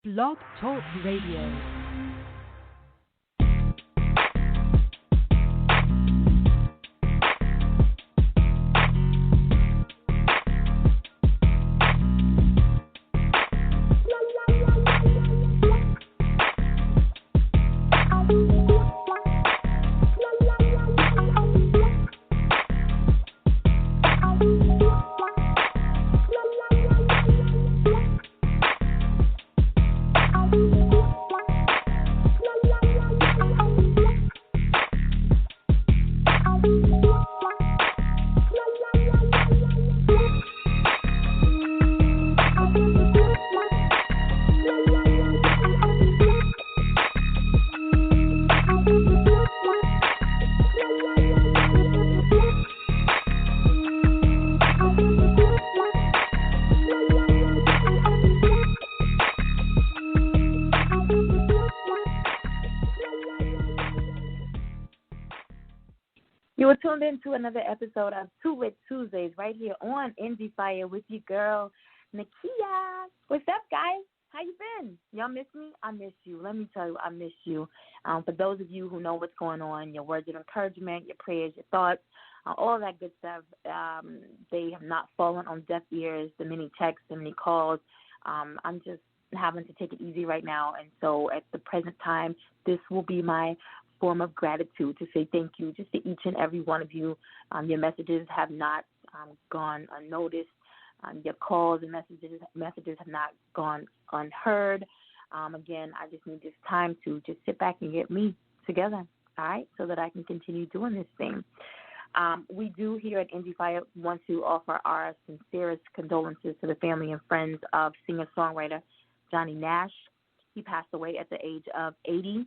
Blog Talk Radio. You were tuned in to another episode of Two with Tuesdays right here on Endie Fiya with your girl, Nakia. What's up, guys? How you been? Y'all miss me? I miss you. Let me tell you, I miss you. For those of you who know what's going on, your words of encouragement, your prayers, your thoughts, all that good stuff, they have not fallen on deaf ears, the many texts, the many calls. I'm just having to take it easy right now. And so at the present time, this will be my form of gratitude to say thank you just to each and every one of you. Your messages have not gone unnoticed. Your calls and messages have not gone unheard. Again, I just need this time to just sit back and get me together, all right, so that I can continue doing this thing. We do here at Endie Fiya want to offer our sincerest condolences to the family and friends of singer-songwriter Johnny Nash. He passed away at the age of 80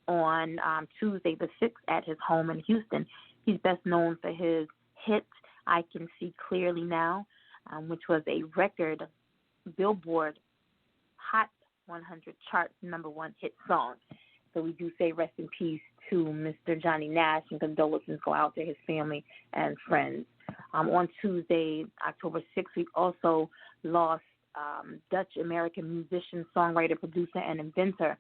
on Tuesday the 6th at his home in Houston. He's best known for his hit, I Can See Clearly Now, which was a record Billboard Hot 100 chart #1 hit song. So we do say rest in peace to Mr. Johnny Nash, and condolences go out to his family and friends. On Tuesday, October 6th, we also lost Dutch-American musician, songwriter, producer, and inventor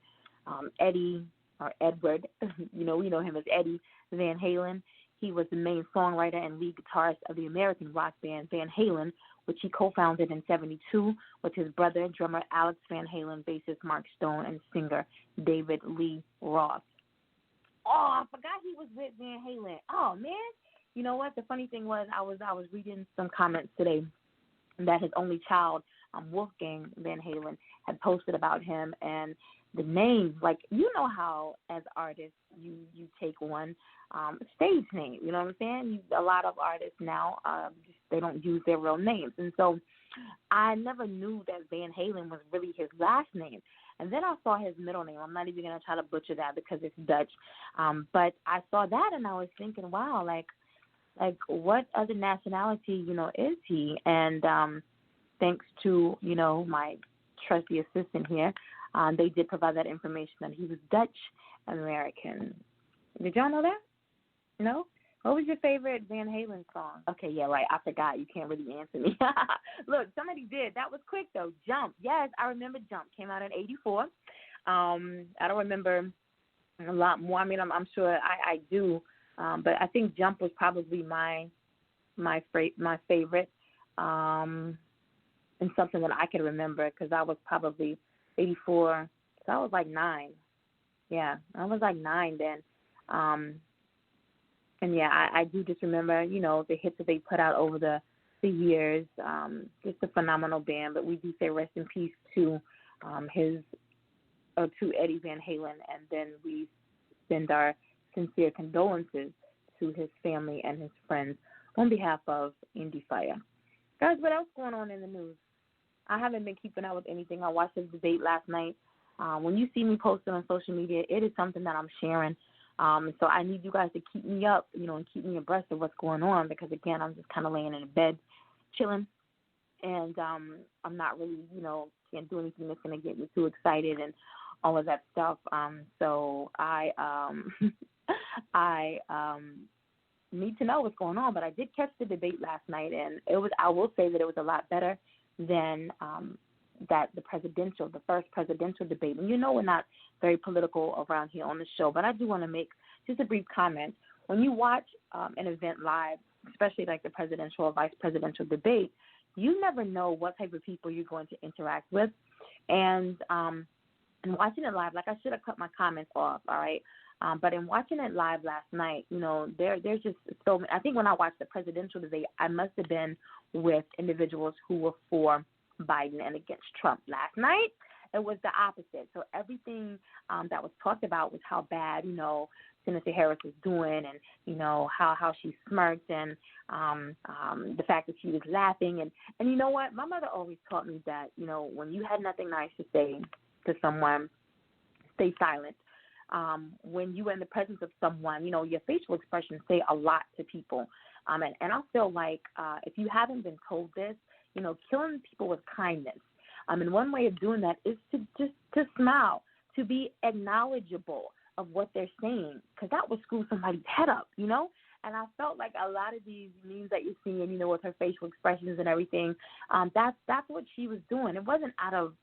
Edward, we know him as Eddie Van Halen. He was the main songwriter and lead guitarist of the American rock band Van Halen, which he co-founded in '72 with his brother, drummer Alex Van Halen, bassist Mark Stone, and singer David Lee Roth. Oh, I forgot he was with Van Halen. Oh, man. You know what? The funny thing was I was reading some comments today that his only child, Wolfgang Van Halen, had posted about him, and the name, like, you know how as artists you take one stage name, you know what I'm saying? A lot of artists now, they don't use their real names. And so I never knew that Van Halen was really his last name. And then I saw his middle name. I'm not even going to try to butcher that because it's Dutch. But I saw that and I was thinking, wow, like what other nationality, is he? And thanks to, my trusty assistant here, they did provide that information that he was Dutch American. Did y'all know that? No? What was your favorite Van Halen song? Okay, yeah, right. I forgot. You can't really answer me. Look, somebody did. That was quick, though. Jump. Yes, I remember Jump. Came out in '84. I don't remember a lot more. I mean, I'm sure I do. But I think Jump was probably my favorite, and something that I can remember because I was probably 84, so I was like 9. Yeah, I was like 9 then. And yeah, I do just remember, the hits that they put out over the years. Just a phenomenal band. But we do say rest in peace to to Eddie Van Halen, and then we send our sincere condolences to his family and his friends on behalf of Endie Fiya. Guys, what else going on in the news? I haven't been keeping up with anything. I watched this debate last night. When you see me posting on social media, it is something that I'm sharing. So I need you guys to keep me up, and keep me abreast of what's going on because, again, I'm just kind of laying in a bed chilling, and I'm not really, can't do anything that's going to get me too excited and all of that stuff. So I need to know what's going on. But I did catch the debate last night, and I will say that it was a lot better than that the first presidential debate, and we're not very political around here on the show, but I do want to make just a brief comment. When you watch an event live, especially like the presidential or vice presidential debate, you never know what type of people you're going to interact with. And watching it live, like I should have cut my comments off, all right? But in watching it live last night, there's just so many. I think when I watched the presidential debate, I must have been with individuals who were for Biden and against Trump. Last night, it was the opposite. So everything that was talked about was how bad, Senator Harris was doing, and how she smirked, and the fact that she was laughing, and you know what? My mother always taught me that when you had nothing nice to say to someone, stay silent. When you are in the presence of someone, your facial expressions say a lot to people, and I feel like if you haven't been told this, killing people with kindness. And one way of doing that is to smile, to be acknowledgeable of what they're saying, because that will screw somebody's head up, And I felt like a lot of these memes that you're seeing, with her facial expressions and everything, that's what she was doing. It wasn't out of,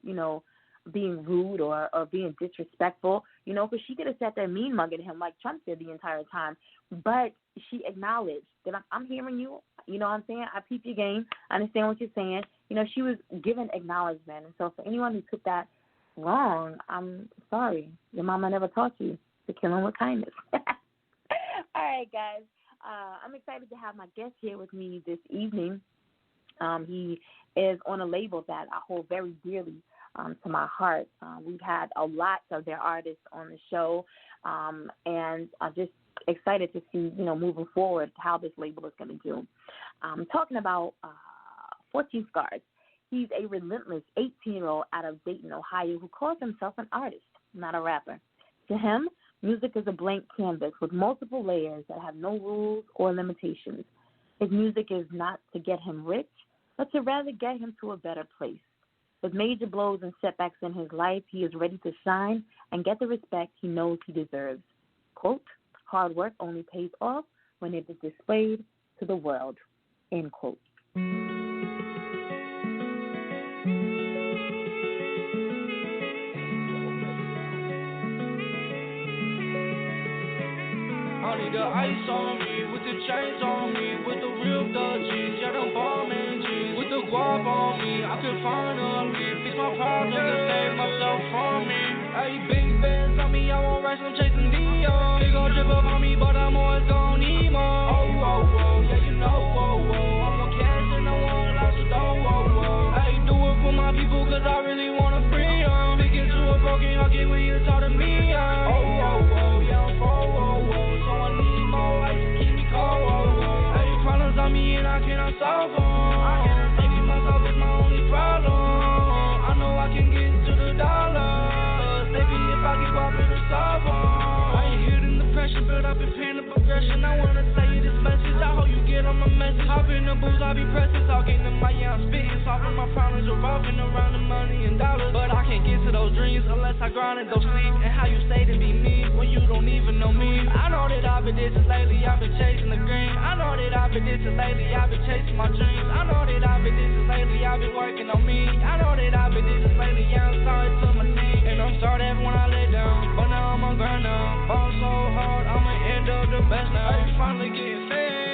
being rude or being disrespectful, because she could have sat there mean mugging him like Trump did the entire time. But she acknowledged that I'm hearing you. You know what I'm saying? I peep your game. I understand what you're saying. She was given acknowledgement. And so for anyone who took that wrong, I'm sorry. Your mama never taught you to kill him with kindness. All right, guys. I'm excited to have my guest here with me this evening. He is on a label that I hold very dearly to my heart. We've had a lot of their artists on the show, and I'm just excited to see, moving forward, how this label is going to do. I'm talking about 14scarz. He's a relentless 18-year-old out of Dayton, Ohio, who calls himself an artist, not a rapper. To him, music is a blank canvas with multiple layers that have no rules or limitations. His music is not to get him rich, but to rather get him to a better place. With major blows and setbacks in his life, he is ready to shine and get the respect he knows he deserves. Quote, hard work only pays off when it is displayed to the world, end quote. I need the ice on me, with the chains on me, with the real thug G's, yeah, them ballin' G's, with the guap on me, I can finally fix my problems and save myself from me. Hey, big bands on me, I won't rush, I'm chasing Dion. They gon' drip up on me, but I'm always gon' need more. Oh, oh, oh, yeah, oh, oh, I'm on cash and I want lots of dough, oh, oh. Hey, do it for my people, cause I really wanna free them. Speaking to a broken heart, get when you talk to me, oh, oh, oh, yeah, I'm full, oh, oh. On me and I cannot solve them. Maybe myself is my only problem. I know I can get to the dollars. Maybe if I get up, it'll solve them. I ain't hitting the pressure, but I've been paying the progression. I wanna tell you this message. I hope you get on my message. Hop in the booth, I be pressing, talking to my young spitting, solving my problems, revolving around the money and dollars. But I can't get to those dreams unless I grind and don't sleep. And how you stay to be me when you don't even know me. I know that I've been distant lately, I've been chasing the green. I know that I've been distant lately, I've been chasing my dreams. I know that I've been distant lately, I've been working on me. I know that I've been distant lately, yeah, I'm sorry to my team. And I'm sorry that when I lay down, but now I'm on grind now. Ball so hard, I'ma end up the best now. I finally getting fed,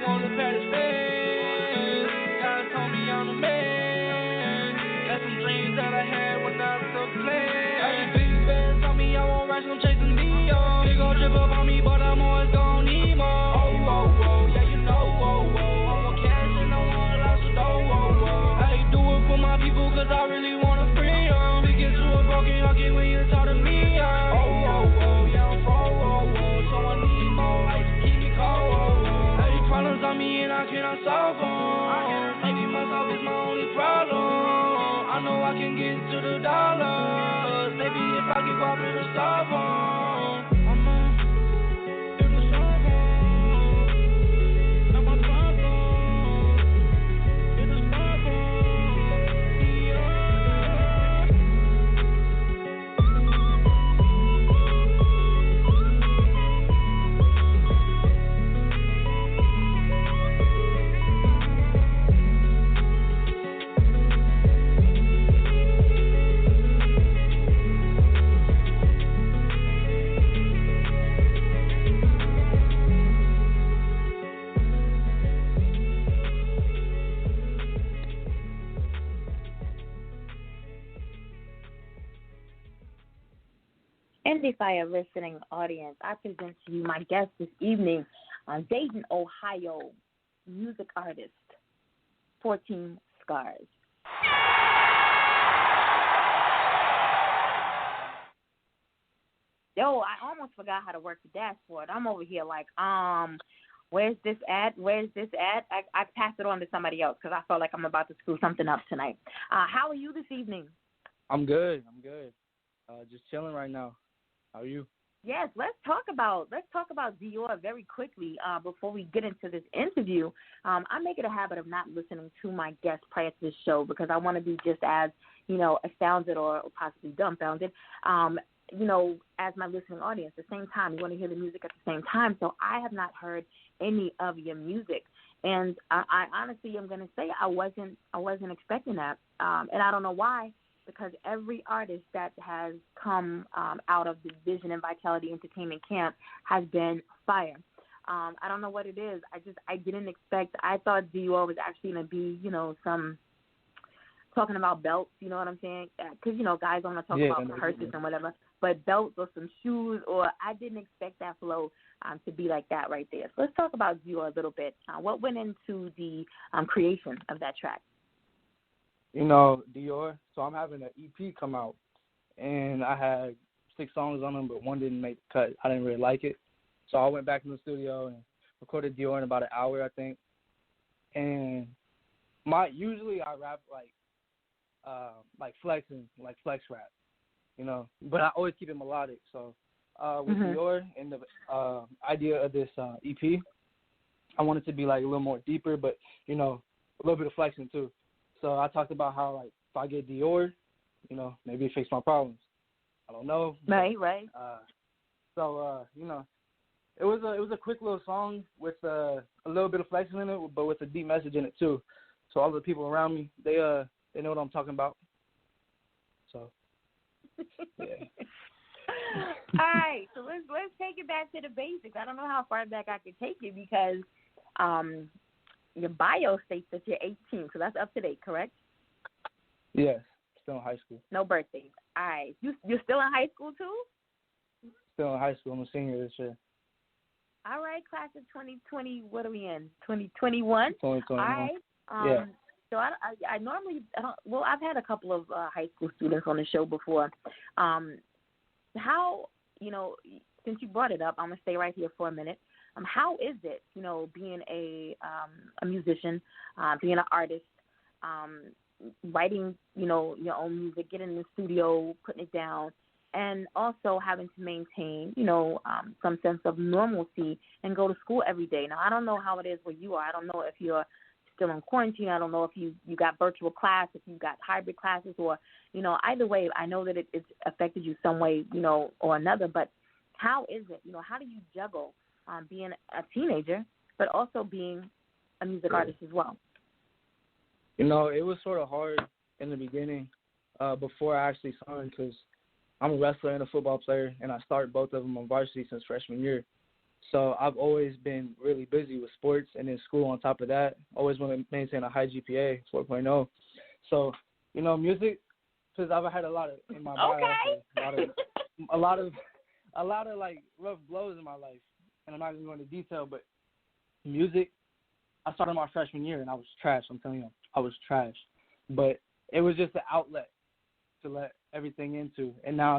wanna pay the stage. God told me I'm the man. Got some dreams that I had when I was a plan. Hey, big bands on me, I won't rush, I'm chasing Dion. They gon' drip up on me, but I'm always gon' need more. Oh, oh, oh, yeah, oh, oh. I'm on cash and I want lots of dough, oh, oh. Hey, do it for my people, cause I really wanna free them. Speaking to a broken heart, get when you talk to me, oh, oh, oh, yeah, I'm full, oh, oh. So I need more ice to keep me cold, oh, oh. Hey, problems on me and I cannot solve them. Maybe myself is my only problem. I know I can get to the dollars. Maybe if I get up, it'll solve them. Endie Fiya listening audience, I present to you my guest this evening, Dayton, Ohio, music artist, 14scarz. Yo, I almost forgot how to work the dashboard. I'm over here like, where's this at? Where's this at? I passed it on to somebody else because I felt like I'm about to screw something up tonight. How are you this evening? I'm good. Just chilling right now. How are you? Yes, let's talk about Dior very quickly before we get into this interview. I make it a habit of not listening to my guests prior to this show because I want to be just as, astounded or possibly dumbfounded, as my listening audience. At the same time, you want to hear the music at the same time. So I have not heard any of your music, and I honestly am going to say I wasn't expecting that, and I don't know why. Because every artist that has come out of the Vision and Vitality Entertainment camp has been fire. I don't know what it is. I didn't expect. I thought Dior was actually going to be, some talking about belts. You know what I'm saying? Because guys don't want to talk about purses and whatever, but belts or some shoes. Or I didn't expect that flow to be like that right there. So let's talk about Dior a little bit. What went into the creation of that track? Dior, so I'm having an EP come out, and I had 6 songs on them, but one didn't make the cut. I didn't really like it. So I went back in the studio and recorded Dior in about an hour, I think. And usually I rap like flexing, like flex rap, but I always keep it melodic. So with Dior and the idea of this EP, I want it to be like a little more deeper, but, a little bit of flexing too. So I talked about how, like, if I get Dior, maybe it fix my problems. I don't know. Right. So it was a quick little song with a little bit of flexing in it, but with a deep message in it too. So all the people around me, they know what I'm talking about. So yeah. All right. So let's take it back to the basics. I don't know how far back I could take it because your bio states that you're 18, so that's up to date, correct? Yes, still in high school. No birthdays. All right. You're still in high school, too? Still in high school. I'm a senior this year. All right, class of 2020. What are we in? 2021? 2021. All right. Yeah. So I normally – well, I've had a couple of high school students on the show before. How, since you brought it up, I'm going to stay right here for a minute. How is it, being a musician, being an artist, writing, your own music, getting in the studio, putting it down, and also having to maintain, some sense of normalcy and go to school every day? Now, I don't know how it is where you are. I don't know if you're still in quarantine. I don't know if you got virtual class, if you got hybrid classes, or, either way, I know that it's affected you some way, or another. But how is it? How do you juggle being a teenager, but also being a music artist as well? It was sort of hard in the beginning before I actually signed because I'm a wrestler and a football player, and I started both of them on varsity since freshman year. So I've always been really busy with sports and in school on top of that. Always want to maintain a high GPA, 4.0. So, music, because I've had a lot of in my bio, a lot of like rough blows in my life. And I'm not even going into detail, but music, I started my freshman year, and I was trash. I'm telling you, I was trash. But it was just an outlet to let everything into. And now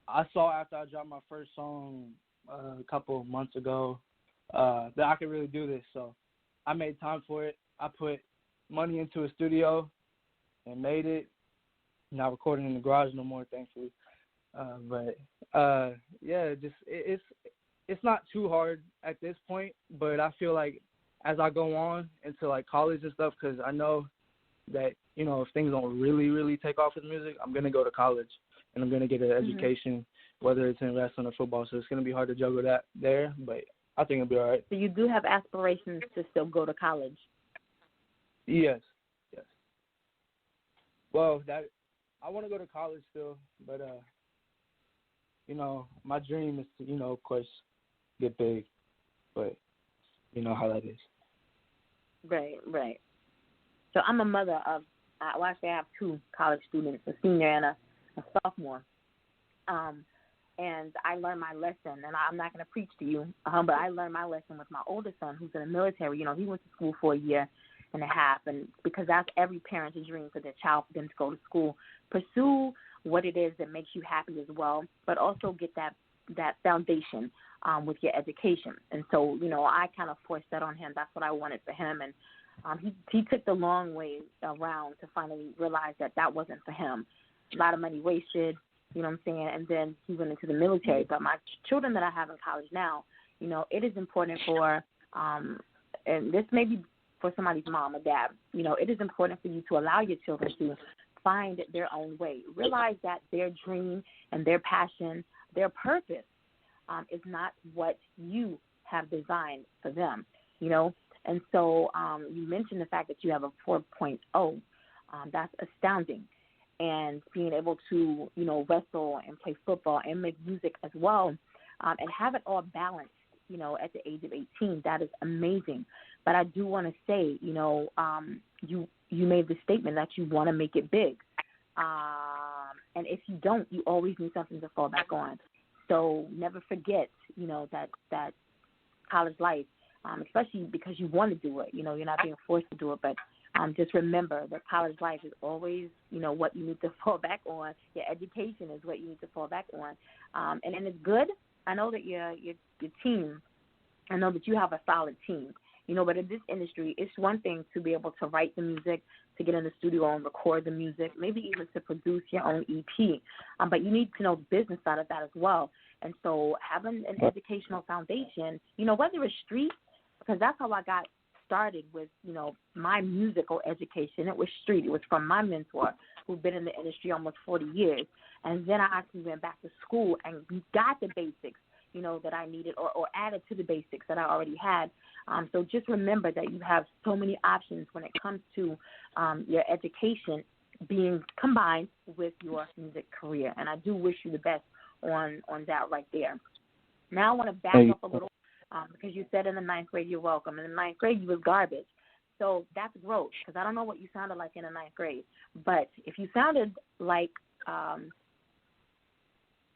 I saw after I dropped my first song a couple of months ago that I could really do this. So I made time for it. I put money into a studio and made it. Not recording in the garage no more, thankfully. It's not too hard at this point, but I feel like as I go on into like college and stuff, because I know that, if things don't really, really take off with music, I'm going to go to college and I'm going to get an education, whether it's in wrestling or football. So it's going to be hard to juggle that there, but I think it'll be all right. So you do have aspirations to still go to college? Yes. Well, I want to go to college still, but my dream is to, of course, get big, but you know how that is. Right. So I'm a mother of, I have 2 college students, a senior and a sophomore. And I learned my lesson, and I'm not going to preach to you, but I learned my lesson with my oldest son, who's in the military. You know, he went to school for a year and a half, and because that's every parent's dream for their child, for them to go to school. Pursue what it is that makes you happy as well, but also get that foundation with your education. And so, you know, I kind of forced that on him. That's what I wanted for him, and he took the long way around to finally realize that wasn't for him. A lot of money wasted. You know what I'm saying? And then he went into the military. But my children that I have in college now, you know, it is important for, and this may be for somebody's mom or dad, you know, it is important for you to allow your children to find their own way. Realize that their dream and their passion, their purpose is not what you have designed for them, you know. And so you mentioned the fact that you have a 4.0. That's astounding. And being able to, you know, wrestle and play football and make music as well, and have it all balanced, you know, at the age of 18, that is amazing. But I do want to say, you know, you made the statement that you want to make it big. And if you don't, you always need something to fall back on. So never forget, you know, that college life, especially because you want to do it. You know, you're not being forced to do it, but just remember that college life is always, you know, what you need to fall back on. Your education is what you need to fall back on. And it's good. I know that your team, I know that you have a solid team, you know, but in this industry, it's one thing to be able to write the music, to get in the studio and record the music, maybe even to produce your own EP. But you need to know the business side of that as well. And so having an educational foundation, you know, whether it's street, because that's how I got started with, you know, my musical education. It was street. It was from my mentor, who's been in the industry almost 40 years. And then I actually went back to school and got the basics, you know, that I needed, or added to the basics that I already had. So just remember that you have so many options when it comes to your education being combined with your music career. And I do wish you the best on that right there. Now I want to back up a little. Because you said in the 9th grade you're welcome. In the 9th grade you was garbage. So that's growth, because I don't know what you sounded like in the 9th grade. But if you sounded like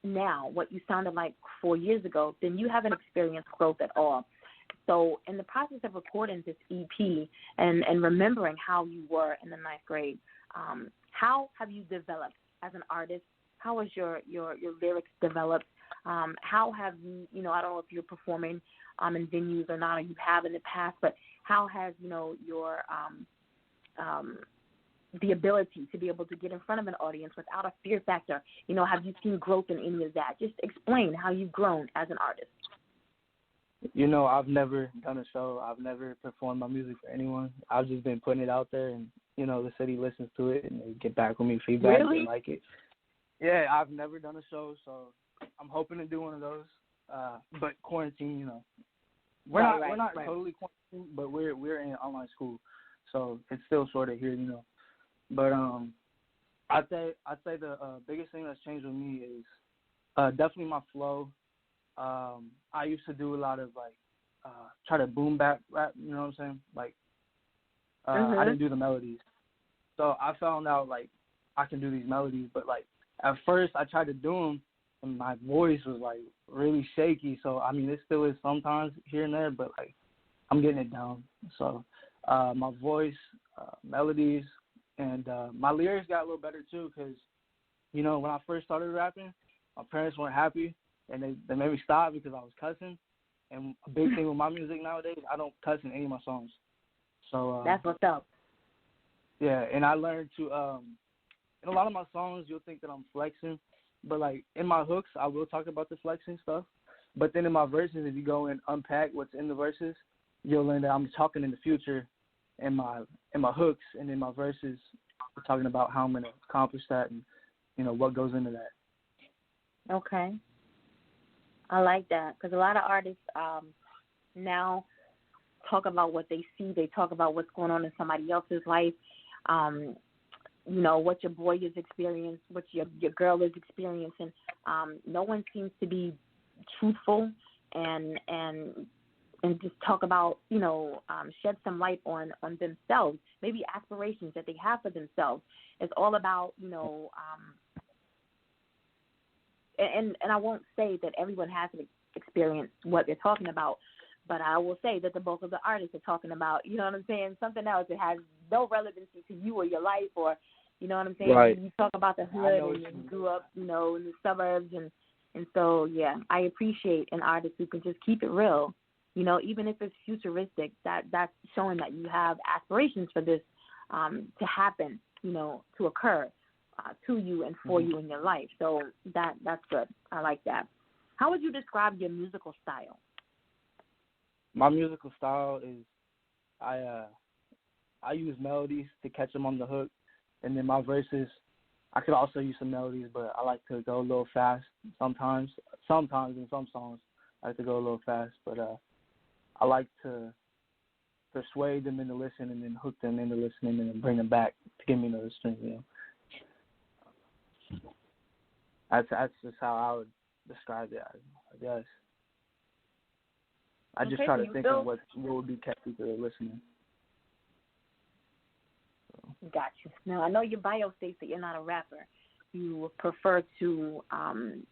now what you sounded like 4 years ago, then you haven't experienced growth at all. So in the process of recording this EP and remembering how you were in the 9th grade, how have you developed as an artist? How has your lyrics developed? How have you, you know, I don't know if you're performing in venues or not, or you have in the past, but how has, you know, your the ability to be able to get in front of an audience without a fear factor, you know, have you seen growth in any of that? Just explain how you've grown as an artist. You know, I've never done a show. I've never performed my music for anyone. I've just been putting it out there, and, you know, the city listens to it, and they get back with me feedback. Really? They like it. Yeah, I've never done a show, so I'm hoping to do one of those. But quarantine, you know, we're not totally quarantined, but we're in online school, so it's still sort of here, you know. But I'd say the biggest thing that's changed with me is definitely my flow. I used to do a lot of try to boom bap rap, you know what I'm saying? Like I didn't do the melodies, so I found out like I can do these melodies, but like at first I tried to do them. And my voice was, like, really shaky. So, I mean, it still is sometimes here and there, but, like, I'm getting it down. So, my voice, melodies, and my lyrics got a little better, too, because, you know, when I first started rapping, my parents weren't happy, and they made me stop because I was cussing. And a big thing with my music nowadays, I don't cuss in any of my songs. So that's what's up. Yeah, and I learned to, in a lot of my songs, you'll think that I'm flexing. But, like, in my hooks, I will talk about the flexing stuff. But then in my verses, if you go and unpack what's in the verses, you'll learn that I'm talking in the future in my hooks, and in my verses, I'm talking about how I'm going to accomplish that and, you know, what goes into that. Okay. I like that, because a lot of artists now talk about what they see. They talk about what's going on in somebody else's life. You know, what your boy is experiencing, what your girl is experiencing. No one seems to be truthful and just talk about, you know, shed some light on themselves, maybe aspirations that they have for themselves. It's all about, you know, and I won't say that everyone hasn't experienced what they're talking about, but I will say that the bulk of the artists are talking about, you know what I'm saying, something else that has no relevancy to you or your life, or, you know what I'm saying? Right. You talk about the hood and you grew up, you know, in the suburbs, and so, yeah, I appreciate an artist who can just keep it real, you know, even if it's futuristic, that's showing that you have aspirations for this to happen, you know, to occur to you and for you in your life. So that's good. I like that. How would you describe your musical style? My musical style is I use melodies to catch them on the hook, and then my verses, I could also use some melodies, but I like to go a little fast sometimes. Sometimes in some songs, I like to go a little fast, but I like to persuade them into listening and then hook them into listening and then bring them back to give me another string, you know. That's just how I would describe it, I guess. I just try to think of what would be catchy to the listener. Got you. Now, I know your bio states that you're not a rapper. You prefer to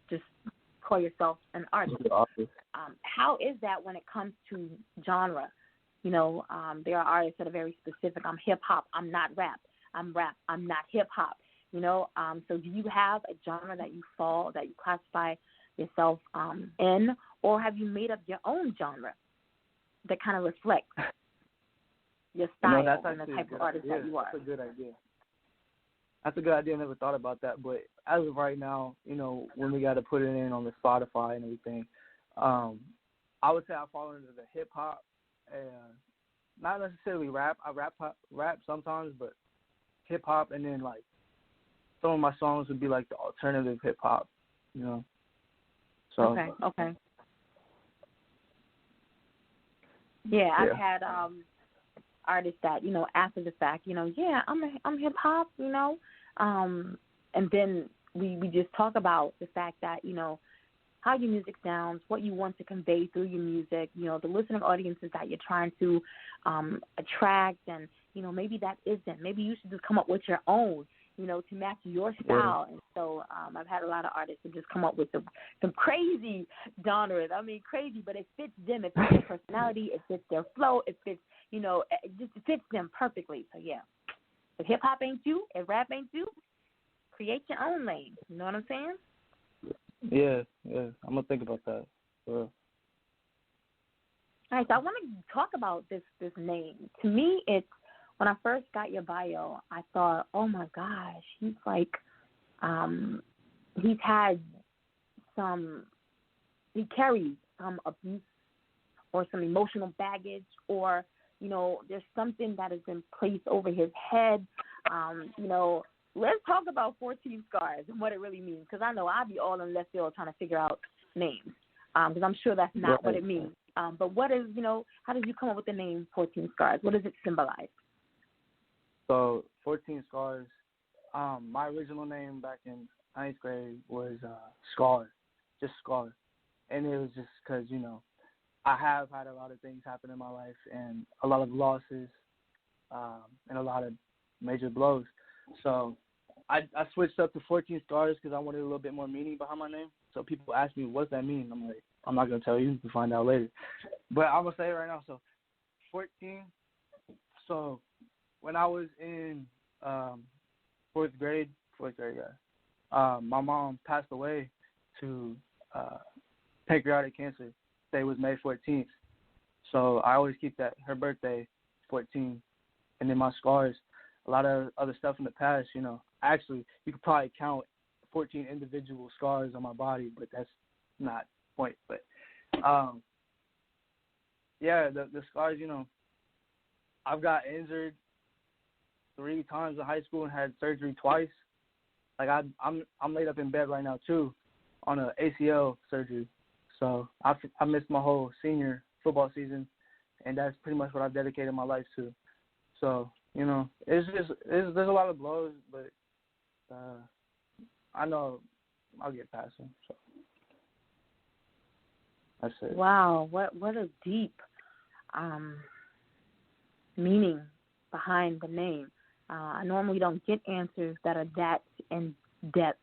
just call yourself an artist. How is that when it comes to genre? You know, there are artists that are very specific. I'm hip-hop. I'm not rap. I'm rap. I'm not hip-hop. You know, so do you have a genre that you classify yourself in, or have you made up your own genre that kind of reflects your style and the type of artist that you are? That's a good idea. That's a good idea. I never thought about that. But as of right now, you know, when we got to put it in on the Spotify and everything, I would say I fall into the hip-hop and not necessarily rap. I rap sometimes, but hip-hop, and then, like, some of my songs would be like the alternative hip hop, you know. So Okay. Yeah, I've had artists that, you know, after the fact, you know, yeah, I'm hip hop, you know, and then we just talk about the fact that, you know, how your music sounds, what you want to convey through your music, you know, the listening audiences that you're trying to attract, and, you know, maybe that isn't. Maybe you should just come up with your own, you know, to match your style. And so I've had a lot of artists who just come up with some crazy genres. I mean, crazy, but it fits them. It fits their personality. It fits their flow. It fits, you know, it just fits them perfectly. So, yeah, if hip-hop ain't you, if rap ain't you, create your own lane. You know what I'm saying? Yeah. I'm going to think about that. All right, so I want to talk about this name. To me, it's, when I first got your bio, I thought, oh, my gosh, he's like, he's had he carries some abuse or some emotional baggage, or, you know, there's something that has been placed over his head. You know, let's talk about 14scarz and what it really means, because I know I'll be all in left field trying to figure out names, because I'm sure that's not what it means. But what is, you know, how did you come up with the name 14scarz? What does it symbolize? So 14scarz, my original name back in 9th grade was Scar, just Scar. And it was just because, you know, I have had a lot of things happen in my life and a lot of losses and a lot of major blows. So I switched up to 14scarz because I wanted a little bit more meaning behind my name. So people ask me, what's that mean? I'm like, I'm not going to tell you. You can find out later. But I'm going to say it right now. So 14, so when I was in fourth grade, my mom passed away to pancreatic cancer. Day was May 14th. So I always keep her birthday, 14. And then my scars, a lot of other stuff in the past, you know. Actually, you could probably count 14 individual scars on my body, but that's not the point. But, yeah, the scars, you know, I've got injured 3 times in high school and had surgery twice. Like I'm laid up in bed right now too, on a ACL surgery. So I missed my whole senior football season, and that's pretty much what I've dedicated my life to. So, you know, there's a lot of blows, but I know I'll get past them. So that's it. Wow, what a deep meaning behind the name. I normally don't get answers that are that in depth.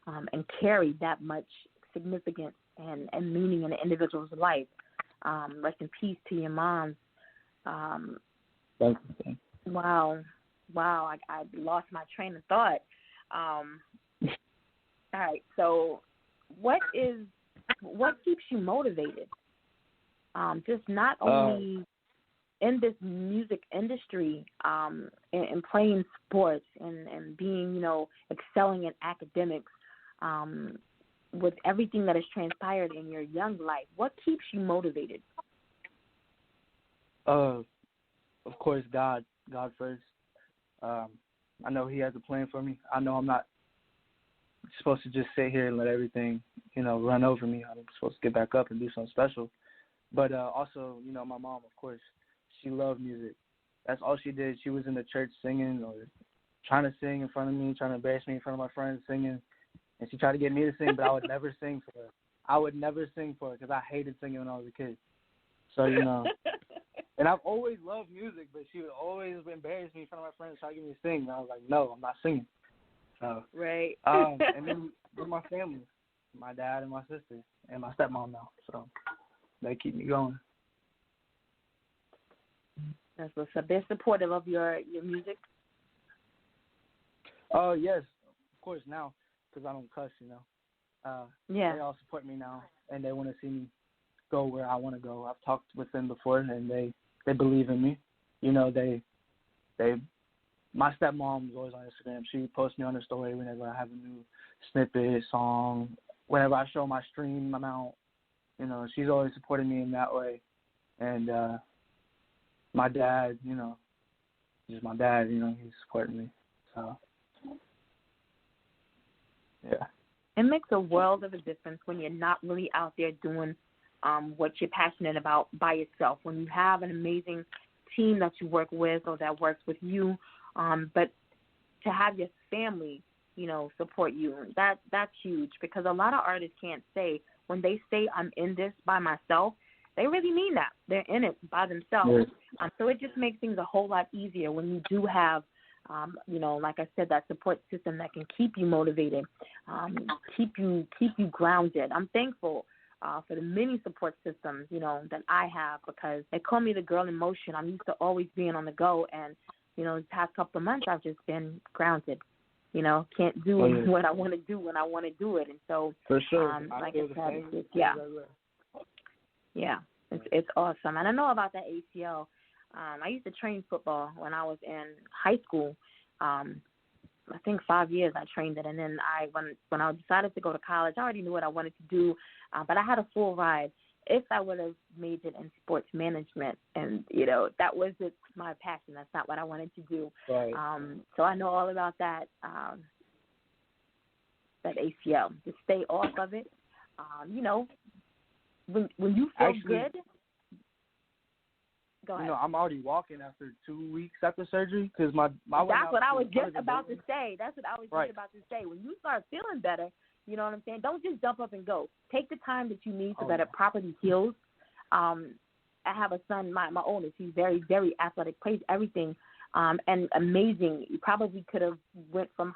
and carry that much significance and meaning in an individual's life. Rest in peace to your moms. Thank you. Wow, I lost my train of thought. All right, so what keeps you motivated? Just not only in this music industry, and playing sports and being, excelling in academics, with everything that has transpired in your young life, what keeps you motivated? Of course, God first. I know He has a plan for me. I know I'm not supposed to just sit here and let everything, run over me. I'm supposed to get back up and do something special. But also, my mom, of course, she loved music. That's all she did. She was in the church singing or trying to sing in front of me, trying to embarrass me in front of my friends singing. And she tried to get me to sing, but I would never sing for her. I would never sing for her because I hated singing when I was a kid. So, and I've always loved music, but she would always embarrass me in front of my friends, try to get me to sing. And I was like, no, I'm not singing. So, right. And then with my family, my dad and my sister, and my stepmom now. So they keep me going. That's what's up. They're supportive of your music? Yes, of course, now, because I don't cuss, Yeah. They all support me now, and they want to see me go where I want to go. I've talked with them before, and they believe in me. My stepmom is always on Instagram. She posts me on her story whenever I have a new snippet, song, whenever I show my stream amount. She's always supporting me in that way. And my dad, he's my dad, he's supporting me. So, yeah. It makes a world of a difference when you're not really out there doing what you're passionate about by yourself. When you have an amazing team that you work with or that works with you, but to have your family, support you, that's huge, because a lot of artists can't say, when they say I'm in this by myself, they really mean that. They're in it by themselves. Yeah. So it just makes things a whole lot easier when you do have, like I said, that support system that can keep you motivated, keep you grounded. I'm thankful for the many support systems, that I have, because they call me the girl in motion. I'm used to always being on the go, and, the past couple of months I've just been grounded. Can't do what I want to do when I want to do it. And so, for sure, like I said, it's awesome. And I know about that ACL. I used to train football when I was in high school. I think 5 years I trained it, and then when I decided to go to college, I already knew what I wanted to do, but I had a full ride. If I would have majored in sports management, and that wasn't my passion, that's not what I wanted to do. Right. So I know all about that ACL. Just stay off of it. When you feel good. Go ahead. I'm already walking after 2 weeks after surgery, because my That's what I was just about to say. When you start feeling better, you know what I'm saying? Don't just jump up and go. Take the time that you need so that it properly heals. I have a son, my oldest. He's very, very athletic, plays everything, and amazing. He probably could have went from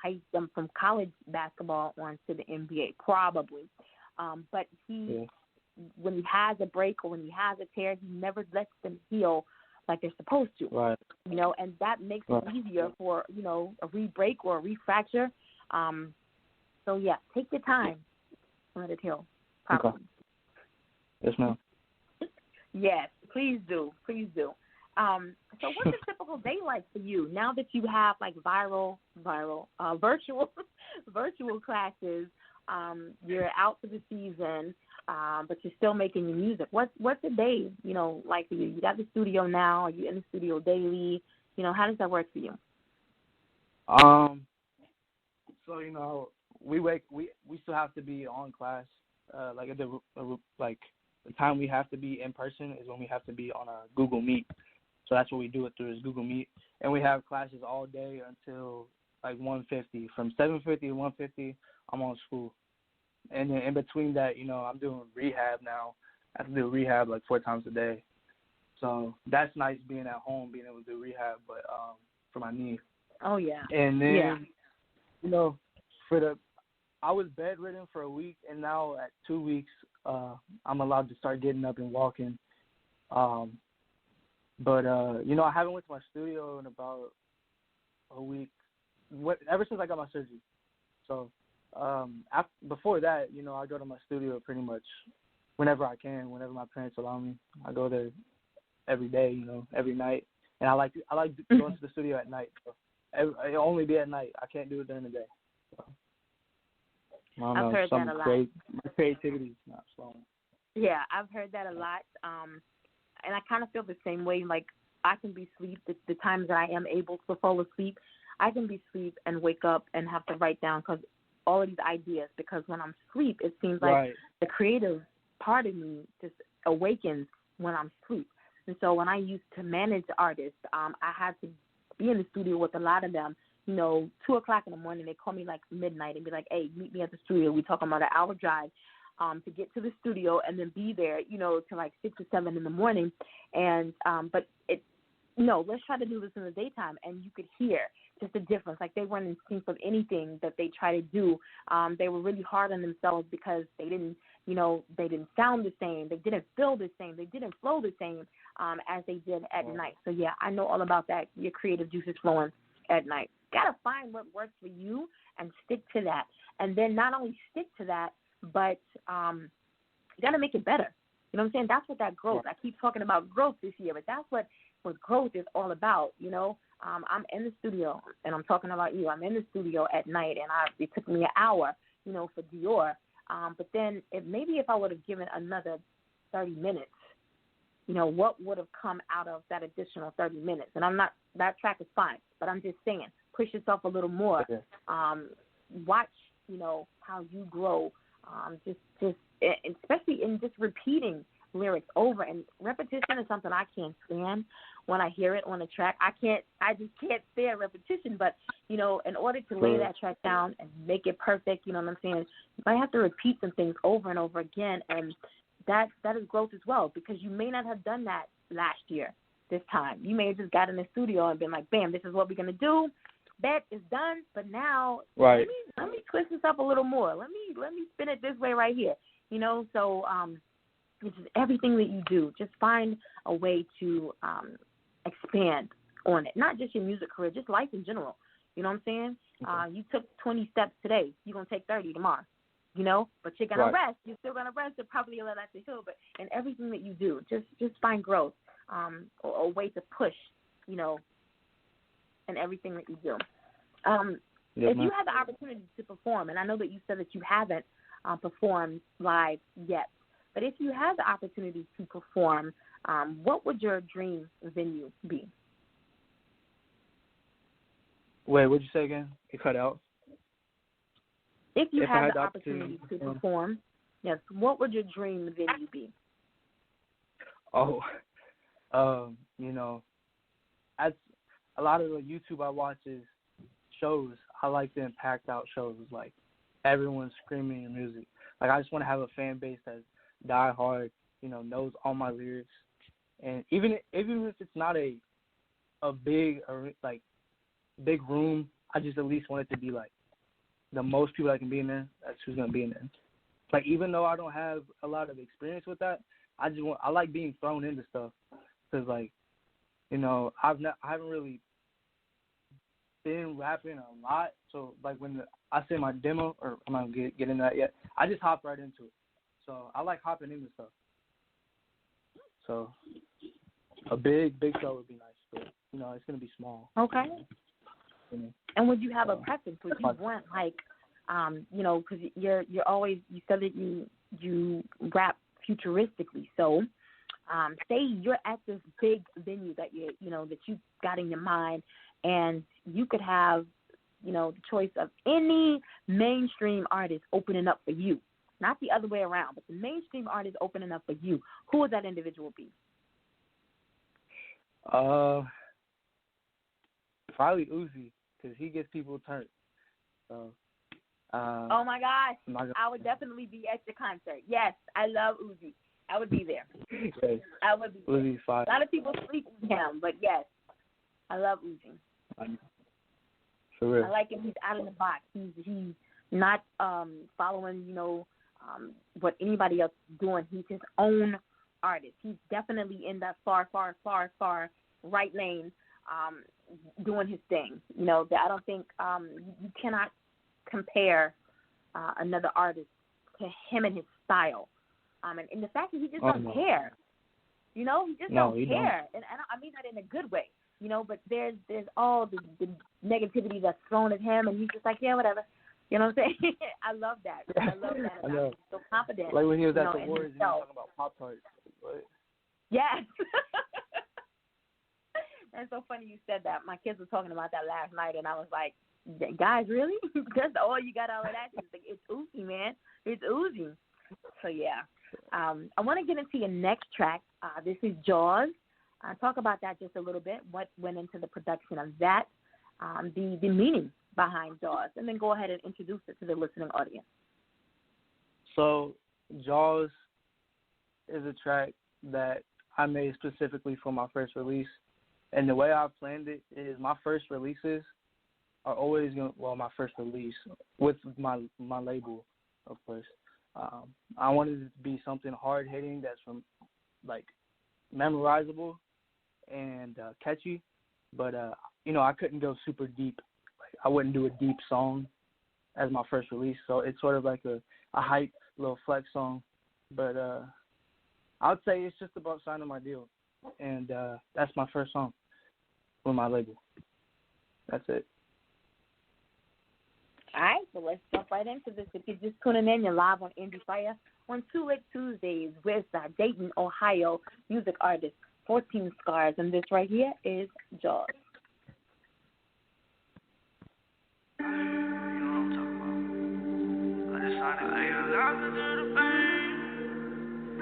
college basketball on to the NBA, probably. But when he has a break or when he has a tear, he never lets them heal like they're supposed to. Right. And that makes it easier for, a re-break or a re-fracture. So, yeah, take your time to let it heal properly. Okay. Yes, ma'am. Yes, please do. Please do. So what's a typical day like for you now that you have, like, virtual classes? You're out for the season, but you're still making your music. What's a day, like for you? You got the studio now. Are you in the studio daily? How does that work for you? So, we still have to be on class. The time we have to be in person is when we have to be on a Google Meet. So that's what we do it through, is Google Meet. And we have classes all day until like 1:50. From 7:50 to 1:50, I'm on school. And then in between that, I'm doing rehab now. I have to do rehab like 4 times a day. So that's nice, being at home, being able to do rehab, but for my knee. Oh, yeah. And then, I was bedridden for a week, and now at 2 weeks, I'm allowed to start getting up and walking. But I haven't went to my studio in about a week. Ever since I got my surgery. So before that, I go to my studio pretty much whenever I can, whenever my parents allow me. I go there every day, every night, and I like going to the studio at night. So it'll only be at night. I can't do it during the day. So, I've heard that a lot. My creativity is not slowing. Yeah, I've heard that a lot. And I kind of feel the same way. Like, I can be asleep the times that I am able to fall asleep. I can be asleep and wake up and have to write down all of these ideas, because when I'm asleep, it seems like the creative part of me just awakens when I'm asleep. And so when I used to manage artists, I had to be in the studio with a lot of them. 2 o'clock in the morning, they call me like midnight and be like, hey, meet me at the studio. We're talking about an hour drive to get to the studio and then be there, to like 6 or 7 in the morning. And but let's try to do this in the daytime. And you could hear just the difference. Like, they weren't in sync with anything that they try to do. They were really hard on themselves because they didn't sound the same. They didn't feel the same. They didn't flow the same as they did at night. So, yeah, I know all about that, your creative juices flowing at night. Got to find what works for you and stick to that. And then not only stick to that, but you got to make it better. You know what I'm saying? That's what that growth. I keep talking about growth this year, but that's what growth is all about, I'm in the studio, and I'm talking about you. I'm in the studio at night, and it took me an hour, for Dior. But then if I would have given another 30 minutes, what would have come out of that additional 30 minutes? And that track is fine, but I'm just saying, push yourself a little more. Okay. Watch, how you grow, just especially in just repeating lyrics over, and repetition is something I can't stand when I hear it on a track. I just can't stand repetition, but in order to lay that track down and make it perfect, you know what I'm saying, you might have to repeat some things over and over again, and that is growth as well, because you may not have done that last year this time. You may have just got in the studio and been like, bam, this is what we're going to do. Bet is done, but now let me twist this up a little more. Let me spin it this way right here, so it's just everything that you do. Just find a way to expand on it. Not just your music career, just life in general. You know what I'm saying? You took 20 steps today. You're going to take 30 tomorrow. But you're going to rest. You're still going to rest. You're probably going to let that hill. But in everything that you do, just find growth, or a way to push, in everything that you do. If you had the opportunity to perform, and I know that you said that you haven't performed live yet, but if you had the opportunity to perform, what would your dream venue be? Wait, what'd you say again? It cut out. If you had the opportunity to perform, yes, what would your dream venue be? As a lot of the YouTube I watch is shows. I like them packed out shows, like everyone's screaming your music. Like, I just want to have a fan base that's die hard, knows all my lyrics, and even if it's not a big room, I just at least want it to be like the most people that can be in there. That's who's gonna be in there. Like, even though I don't have a lot of experience with that, I like being thrown into stuff, because I haven't really been rapping a lot. So like when I say my demo, or I'm not gonna get into that yet, I just hop right into it. So I like hopping into stuff. So a big show would be nice, but it's gonna be small. Okay. And would you have a preference? Would you want because you're always, you said that you rap futuristically. So say you're at this big venue that that you got in your mind, and you could have the choice of any mainstream artist opening up for you. Not the other way around, but the mainstream artist opening up for you. Who would that individual be? Probably Uzi, because he gets people turned. So, oh my gosh, I would definitely be at the concert. Yes, I love Uzi. I would be there. Yes. I would be there. Uzi's fire. A lot of people sleep with him, but yes, I love Uzi. For real. I like him. He's out of the box. He's not following, what anybody else is doing. He's his own artist. He's definitely in that far, far, far, far right lane, doing his thing. That I don't think you cannot compare another artist to him and his style. And the fact that he just don't care. He just don't care. And I mean that in a good way. But there's all the negativity that's thrown at him, and he's just like, yeah, whatever. You know what I'm saying? I love that. I love that about him. He's so confident. Like when he was at the awards, he was talking about Pop-Tarts. Yes. That's so funny you said that. My kids were talking about that last night, and I was like, guys, really? That's all you got out of that? It's oozy, man. It's oozy. So, yeah. I want to get into your next track. This is Jaws. Talk about that just a little bit. What went into the production of that, the meaning behind Jaws, and then go ahead and introduce it to the listening audience. So, Jaws is a track that I made specifically for my first release. And the way I planned it is my first releases are always my first release with my label, of course. I wanted it to be something hard-hitting that's from, memorizable and catchy. But, I couldn't go super deep. I wouldn't do a deep song as my first release. So it's sort of like a hype, little flex song. But I would say it's just about signing my deal. And that's my first song with my label. That's it. All right, so let's jump right into this. If you're just tuning in, you're live on Endie Fiya on Two Lit Tuesdays with Dayton, Ohio music artist 14scarz, and this right here is Jaws.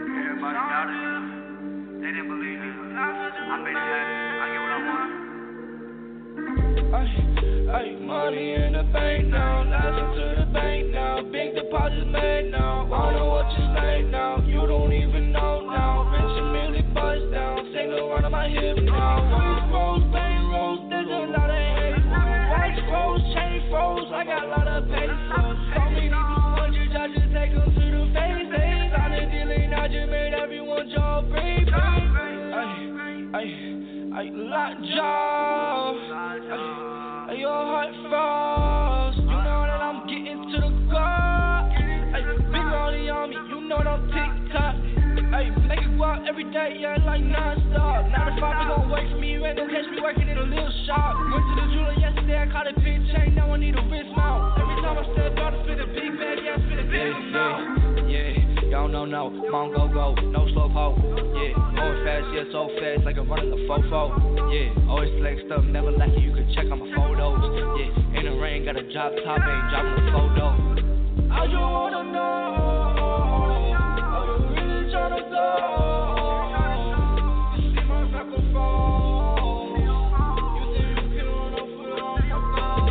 Everybody doubted. They didn't believe me. I made it happen. I get what I want. Money in the bank now, laughing to the bank now. Big deposits made now. I know what you say now. You don't even know now. Rich and merely buzz down. Single run on my hip now. Rose, bang, rose, there's a lot of hate. Wax froze, chain froze. I got a lot of pesos. So many 200, I just take them to the face. Solid dealing, I just made everyone jaw free. Lockjaw. Your heart froze. You know that I'm getting to the car. Big rollie on me, you know that I'm TikTok. Make it go out every day, yeah, like non-stop. 9 to 5, they gon' wait for me. You ain't gon' catch me working in a little shop. Went to the jeweler yesterday, I caught a big chain, now I need a wrist mount. Every time I step out, I spin a big bag, yeah, I spin a big amount. Y'all know, mom go, no slow po. Yeah, going fast, yeah, so fast, like I'm running a fofo. Yeah, always flexed up, never lacking, you can check on my photos. Yeah, in the rain, got a drop top, ain't dropping a photo. I just wanna know, are you really tryna go? You see my microphone, you think you can run off with my phone?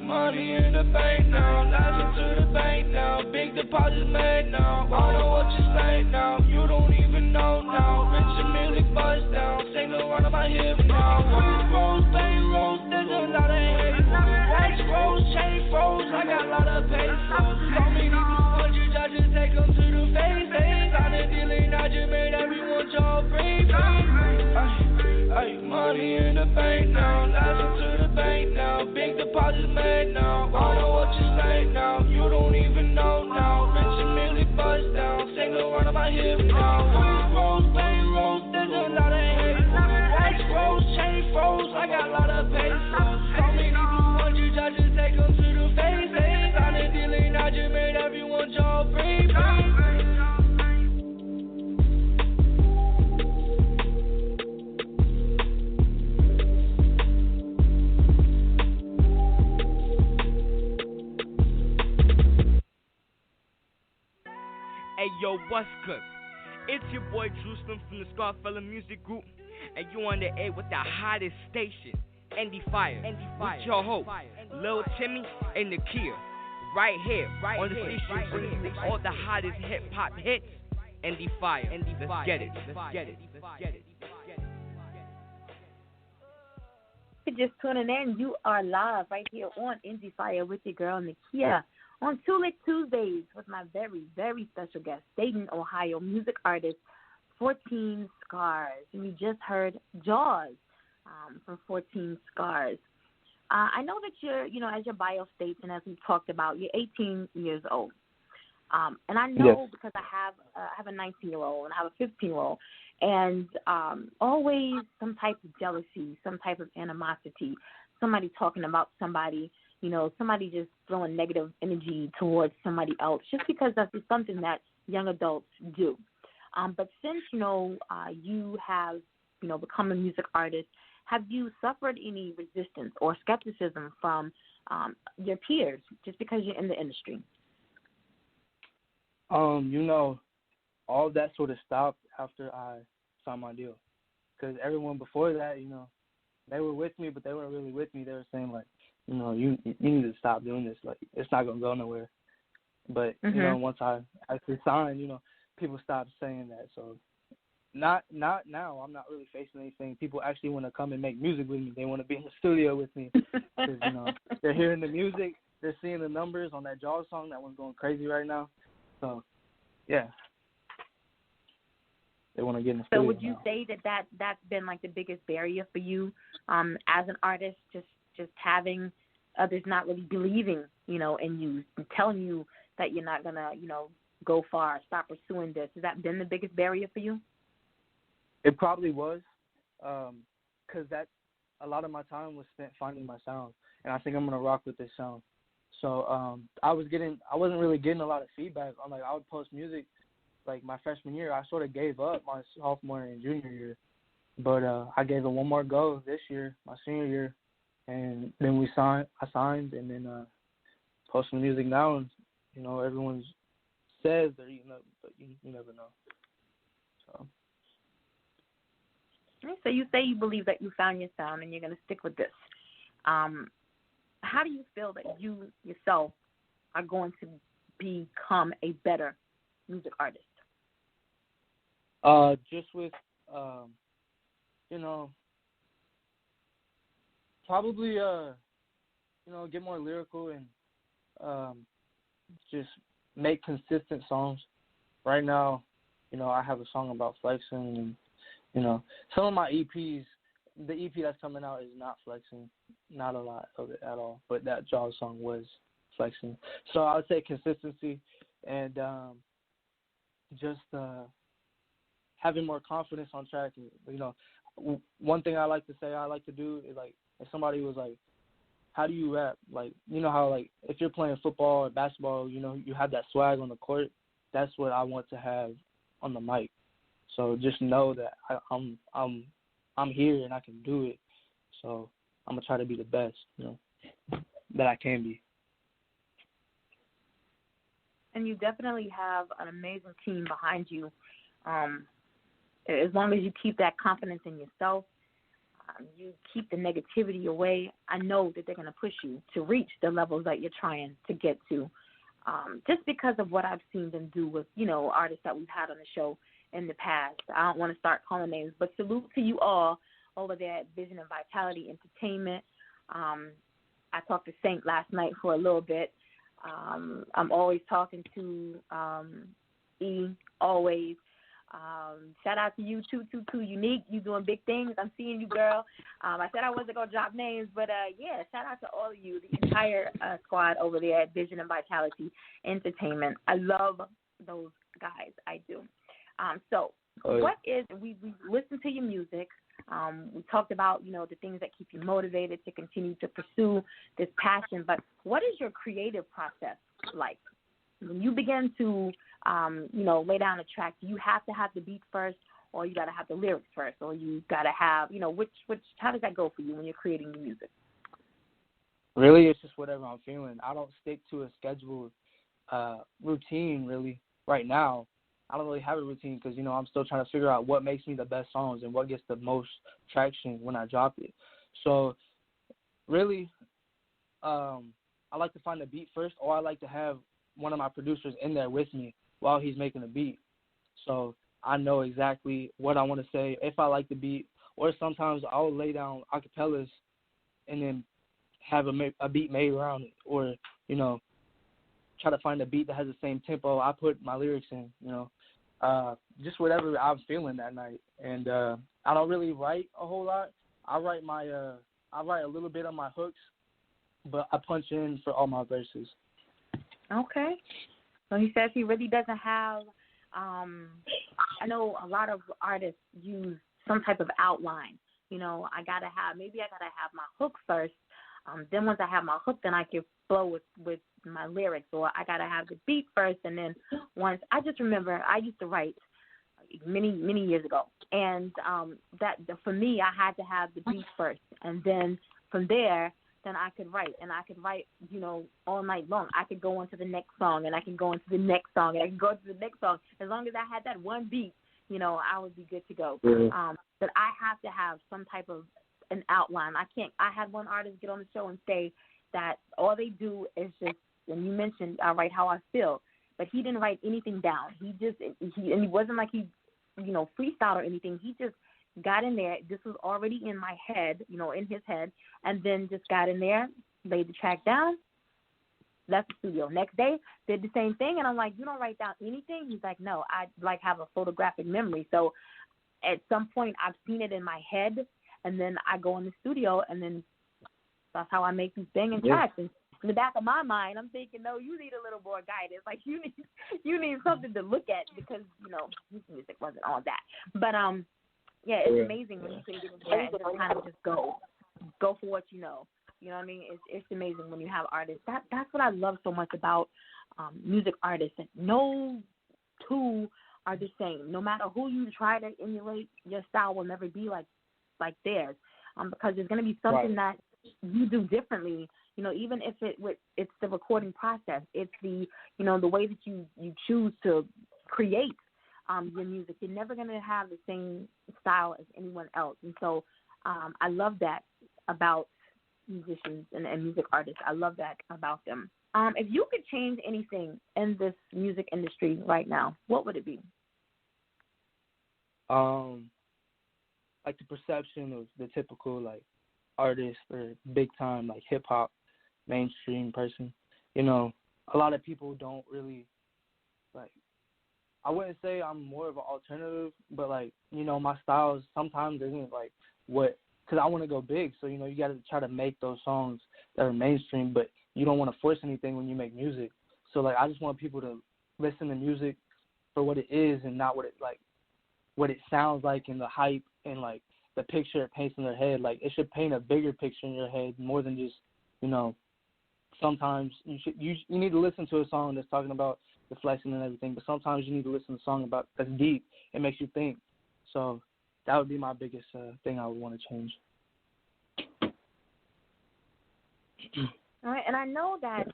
Money in the bank now, laughing to the bank now. Big deposits made now. I know what you say now. You don't even know now. Rich and merely buzz down. Single run on my hip now. Rose, bang, rose, there's a lot of hate. Wax froze, chain froze. I got a lot of pesos. So many 200, I just take them to the face. Solid dealing, I just made everyone jaw free. Money in the bank now, laughing to the bank now. Big deposits made now. I know what you say now. You don't even know now. Rich and merely buzz down. Single run on my hip now. Rose, bang, rose, there's a lot of hate. Wax froze, chain froze. I got a lot of pesos. So many 200, I just take them to the face. Solid dealing, I just made everyone jaw free. Hey yo, what's good? It's your boy Jerusalem from the Scarfella Music Group, and you on the air with the hottest station, Endie Fiya. With your host, Lil Timmy and Nakia, right here on the station bringing all the hottest hip hop hits. Endie Fiya. Let's get it. you're just tuning in, you are live right here on Endie Fiya with your girl Nakia on Two Lit Tuesdays with my very, very special guest, Dayton, Ohio music artist 14scarz. And you just heard Jaws from 14scarz. I know that you're, as your bio states and as we talked about, you're 18 years old. And I know because I have a 19-year-old and I have a 15-year-old, and always some type of jealousy, some type of animosity, somebody talking about somebody, somebody just throwing negative energy towards somebody else, just because that's just something that young adults do. But since, you have, become a music artist, have you suffered any resistance or skepticism from your peers just because you're in the industry? All that sort of stopped after I signed my deal. Because everyone before that, they were with me, but they weren't really with me. They were saying, like, you need to stop doing this. Like, it's not going to go nowhere. But, once I actually signed, people stopped saying that. So not now. I'm not really facing anything. People actually want to come and make music with me. They want to be in the studio with me. Because, they're hearing the music. They're seeing the numbers on that Jaws song. That one's going crazy right now. So, yeah. They want to get in the studio. So would you say that's been like the biggest barrier for you as an artist, just having others not really believing, in you, and telling you that you're not going to, go far, stop pursuing this? Has that been the biggest barrier for you? It probably was, because a lot of my time was spent finding my sound, and I think I'm going to rock with this sound. So I wasn't really getting a lot of feedback on, like, I would post music. Like, my freshman year, I sort of gave up my sophomore and junior year. But I gave it one more go this year, my senior year. And then I signed, and then posting music now. And, everyone says they're eating up, but you never know. So you say you believe that you found your sound and you're going to stick with this. How do you feel that you yourself are going to become a better music artist? Just with, probably, get more lyrical and just make consistent songs. Right now, I have a song about flexing, and, some of my EPs, the EP that's coming out is not flexing, not a lot of it at all, but that Jaws song was flexing. So I would say consistency and just having more confidence on track. One thing I like to do is, like, if somebody was like, how do you rap? Like, how, like, if you're playing football or basketball, you have that swag on the court. That's what I want to have on the mic. So just know that I'm here and I can do it. So I'm going to try to be the best, that I can be. And you definitely have an amazing team behind you. As long as you keep that confidence in yourself, you keep the negativity away, I know that they're going to push you to reach the levels that you're trying to get to. Just because of what I've seen them do with, artists that we've had on the show in the past. I don't want to start calling names, but salute to you all over there at Vision and Vitality Entertainment. I talked to Saint last night for a little bit. I'm always talking to E, always. Shout out to you, 222 Unique. You doing big things. I'm seeing you, girl. I said I wasn't going to drop names, but, shout out to all of you, the entire squad over there at Vision and Vitality Entertainment. I love those guys. I do. What is, we listened to your music. We talked about, the things that keep you motivated to continue to pursue this passion, but what is your creative process like? When you begin to, lay down a track, do you have to have the beat first, or you got to have the lyrics first, or you got to have, how does that go for you when you're creating the music? Really, it's just whatever I'm feeling. I don't stick to a scheduled routine, really, right now. I don't really have a routine because, I'm still trying to figure out what makes me the best songs and what gets the most traction when I drop it. So, really, I like to find the beat first, or I like to have one of my producers in there with me while he's making the beat. So I know exactly what I want to say if I like the beat, or sometimes I'll lay down acapellas and then have a beat made around it, or, you know, try to find a beat that has the same tempo I put my lyrics in, you know, just whatever I'm feeling that night. And I don't really write a whole lot. I write a little bit on my hooks, but I punch in for all my verses. Okay. So he says he really doesn't have, I know a lot of artists use some type of outline. You know, maybe I gotta have my hook first. Then once I have my hook, then I can flow with my lyrics, or I gotta have the beat first, and then once I just remember I used to write many years ago, and for me I had to have the beat first, and then from there then I could write, and I could write, you know, all night long. I could go into the next song, and I can go into the next song, and I can go to the next song. As long as I had that one beat, you know, I would be good to go. But I have to have some type of an outline. I had one artist get on the show and say that all they do is just, and you mentioned I write how I feel, but he didn't write anything down. And he wasn't like he, you know, freestyle or anything. He just got in there. This was already in my head, you know, in his head, and then just got in there, laid the track down, left the studio. Next day, did the same thing, and I'm like, you don't write down anything? He's like, no, I like have a photographic memory. So at some point, I've seen it in my head, and then I go in the studio, and then that's how I make these banging tracks. And in the back of my mind, I'm thinking, no, you need a little more guidance. Like you need something to look at, because, you know, his music wasn't all that. But yeah, it's amazing when you can get into that and just kind of just go for what you know. You know what I mean? It's amazing when you have artists. That's what I love so much about music artists. That no two are the same. No matter who you try to emulate, your style will never be like theirs. Because there's going to be something that you do differently. You know, even if it's the recording process, it's the, you know, the way that you choose to create your music. You're never going to have the same style as anyone else. And so I love that about musicians and music artists. I love that about them. If you could change anything in this music industry right now, what would it be? Like the perception of the typical, like, artist or big time, like, hip hop mainstream person. You know, a lot of people don't really, like, I wouldn't say I'm more of an alternative, but, like, you know, my style sometimes isn't like because I want to go big. So, you know, you got to try to make those songs that are mainstream, but you don't want to force anything when you make music. So, like, I just want people to listen to music for what it is and not what it sounds like, and the hype and, like, the picture it paints in their head. Like, it should paint a bigger picture in your head more than just, you know, sometimes you need to listen to a song that's talking about the flexing and everything, but sometimes you need to listen to a song about that's deep. It makes you think. So that would be my biggest thing I would want to change. All right, and I know that,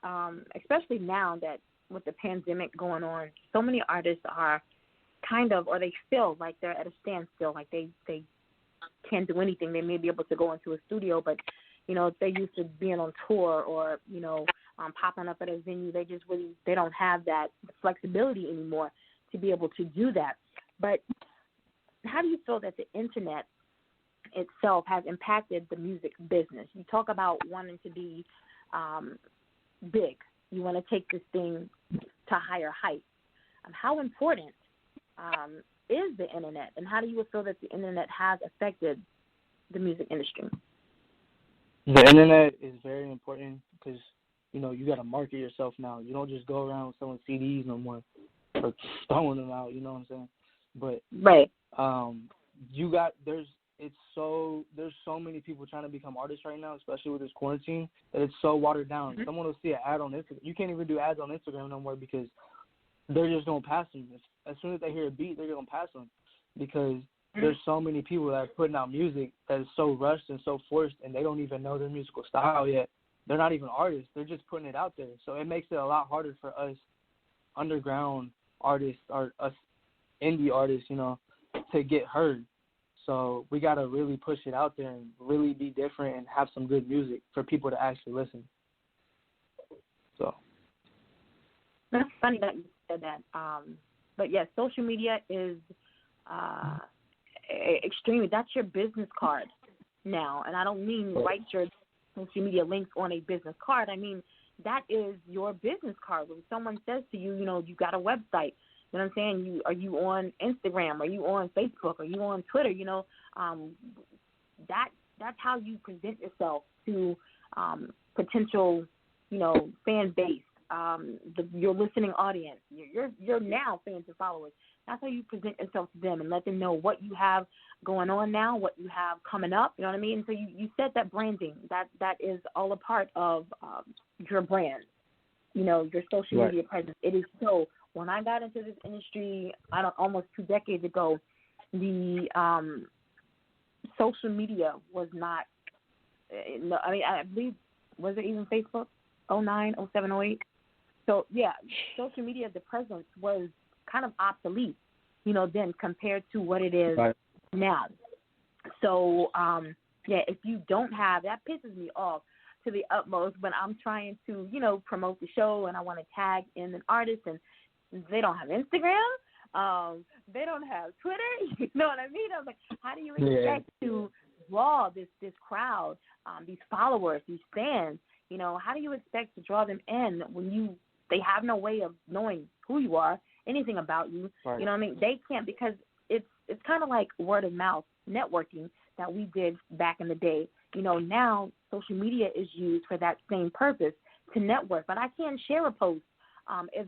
especially now that with the pandemic going on, so many artists are kind of, or they feel like they're at a standstill, like they can't do anything. They may be able to go into a studio, but, you know, if they're used to being on tour or, you know, popping up at a venue, they don't have that flexibility anymore to be able to do that. But how do you feel that the internet itself has impacted the music business? You talk about wanting to be big. You want to take this thing to higher heights. How important is the internet, and how do you feel that the internet has affected the music industry? The internet is very important because, you know, you got to market yourself now. You don't just go around selling CDs no more or throwing them out, you know what I'm saying? But right. There's so many people trying to become artists right now, especially with this quarantine, that it's so watered down. Mm-hmm. Someone will see an ad on Instagram. You can't even do ads on Instagram no more because they're just going to pass them. As soon as they hear a beat, they're going to pass them because there's so many people that are putting out music that is so rushed and so forced, and they don't even know their musical style yet. They're not even artists. They're just putting it out there. So it makes it a lot harder for us underground artists or us indie artists, you know, to get heard. So we got to really push it out there and really be different and have some good music for people to actually listen. So that's funny that you said that. But yes, social media is extremely, that's your business card now. And I don't mean write your social media links on a business card. I mean, that is your business card. When someone says to you, you got a website, you know what I'm saying? Are you on Instagram? Are you on Facebook? Are you on Twitter? That's how you present yourself to potential, fan base, your listening audience, your now fans and followers. That's how you present yourself to them and let them know what you have going on now, what you have coming up. You know what I mean? So you said that branding, that is all a part of your brand, your social media presence. It is so. When I got into this industry, almost 2 decades ago, the social media was not. I believe, was it even Facebook? 09, 07, 08. So yeah, social media, the presence was kind of obsolete, then compared to what it is now. So if you don't have, that pisses me off to the utmost when I'm trying to, promote the show and I want to tag in an artist and they don't have Instagram, they don't have Twitter, you know what I mean? I'm like, how do you expect to draw this crowd, these followers, these fans? How do you expect to draw them in when they have no way of knowing who you are, anything about you? Right. You know what I mean? They can't, because it's kind of like word of mouth networking that we did back in the day. Now social media is used for that same purpose, to network. But I can't share a post if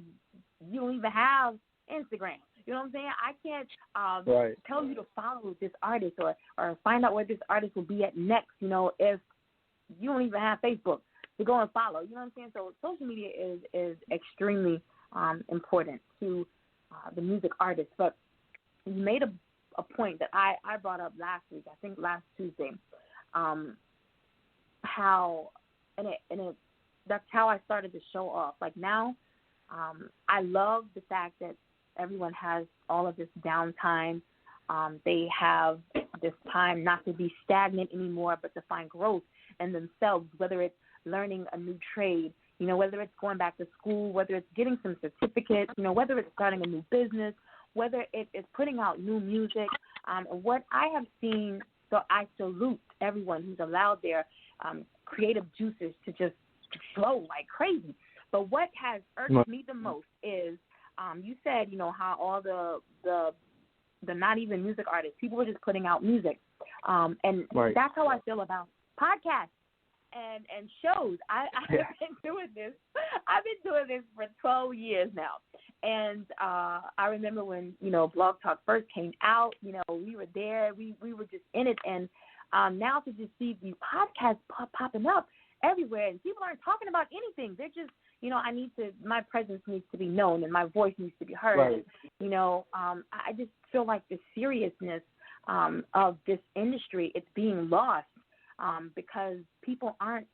you don't even have Instagram. You know what I'm saying? I can't tell you to follow this artist or find out where this artist will be at next, if you don't even have Facebook to go and follow. You know what I'm saying? So social media is extremely important to the music artist. But you made a point that I brought up last week, I think last Tuesday, how that's how I started the show off. Like now, I love the fact that everyone has all of this downtime. They have this time not to be stagnant anymore, but to find growth in themselves, whether it's learning a new trade, whether it's going back to school, whether it's getting some certificates, whether it's starting a new business, whether it is putting out new music. What I have seen, so I salute everyone who's allowed their creative juices to just flow like crazy. But what has irked me the most is, you said, how all the not even music artists, people were just putting out music. And that's how I feel about podcasts and shows. I've been doing this. I've been doing this for 12 years now. And I remember when, Blog Talk first came out, we were there. We were just in it. And now to just see these podcasts popping up everywhere, and people aren't talking about anything. They're just, my presence needs to be known and my voice needs to be heard. Right. And, I just feel like the seriousness of this industry, it's being lost because people aren't,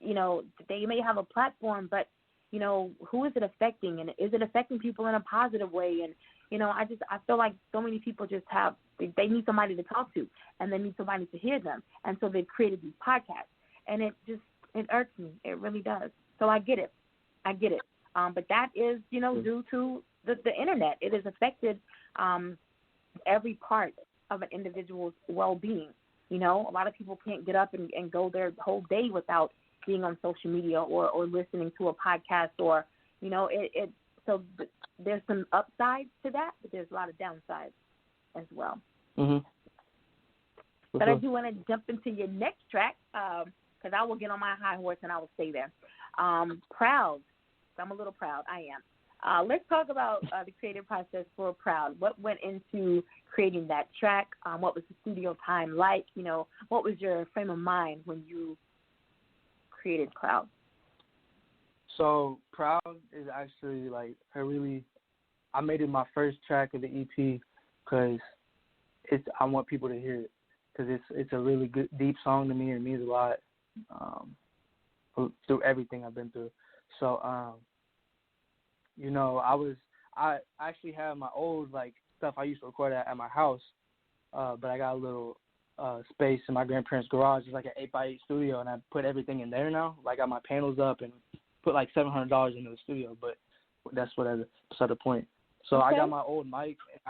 they may have a platform, but, who is it affecting? And is it affecting people in a positive way? And, I feel like so many people just they need somebody to talk to, and they need somebody to hear them. And so they've created these podcasts. And it irks me. It really does. So I get it. But that is, due to the internet. It has affected every part of an individual's well-being. A lot of people can't get up and go their whole day without being on social media or listening to a podcast or, so there's some upsides to that, but there's a lot of downsides as well. Mm-hmm. But I do want to jump into your next track because I will get on my high horse and I will stay there. Proud. I'm a little proud. I am. Let's talk about the creative process for Proud. What went into creating that track? What was the studio time like? What was your frame of mind when you created Proud? So Proud is actually like I made it my first track of the EP because I want people to hear it because it's a really good, deep song to me and it means a lot through everything I've been through. So, I actually have my old stuff I used to record at my house, but I got a little space in my grandparents' garage. It's like an 8x8 studio, and I put everything in there now. Got my panels up and put $700 into the studio, but that's whatever. Beside the point. So okay. I got my old mic. And